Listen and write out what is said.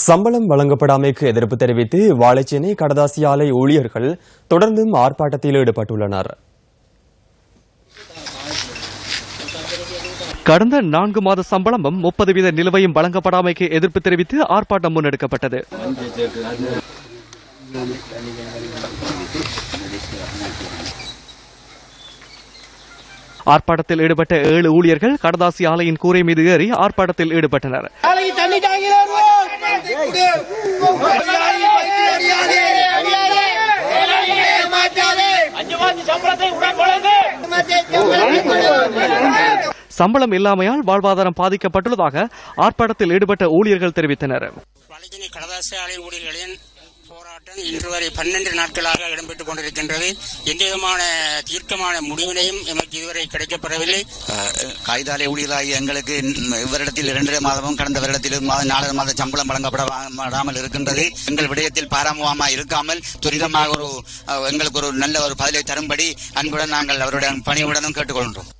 சம்பளம் வழங்கப்படாமைக்கு எதிர்ப்பு தெரிவித்து வாழைச்சேனை கடதாசி ஆலை ஊழியர்கள் தொடர்ந்தும் ஆர்ப்பாட்டத்தில் ஈடுபட்டுள்ளனர். கடந்த 4 மாத சம்பளமும் 30% நிலுவையும் வழங்கப்படாமைக்கு எதிர்ப்பு தெரிவித்து ஆர்ப்பாட்டம் முன்னெடுக்கப்பட்டது. ஆர்ப்பாட்டத்தில் ஈடுபட்ட 7 ஊழியர்கள் கடதாசி ஆலையின் கூரை மீது ஏறி ஆர்ப்பாட்டத்தில் ஈடுபட்டனர். சம்பளம் இல்லாமையால் வாழ்வாதாரம் பாதிக்கப்பட்டுள்ளதாக ஆர்ப்பாட்டத்தில் ஈடுபட்ட ஊழியர்கள் தெரிவித்தனர். கடதாசி ஆலை ஊழியர்களின் போராட்டம் இன்று வரை 12 நாட்களாக இடம்பெற்றுக் கொண்டிருக்கின்றது. எந்தவிதமான தீர்க்கமான முடிவினையும் எமக்கு இதுவரை கிடைக்கப்படவில்லை. காகிதாலை ஊழியர்களாகிய எங்களுக்கு இவரிடத்தில் 2 மாதமும் கடந்த வருடத்தில் 4 மாத சம்பளம் வழங்கப்படாமல் இருக்கின்றது. எங்கள் விடயத்தில் பாராமுகமாக இருக்காமல் துரிதமாக எங்களுக்கு ஒரு நல்ல ஒரு பதிலை தரும்படி அன்புடன் நாங்கள் அவருடன் பணியுடனும் கேட்டுக்கொள்கின்றோம்.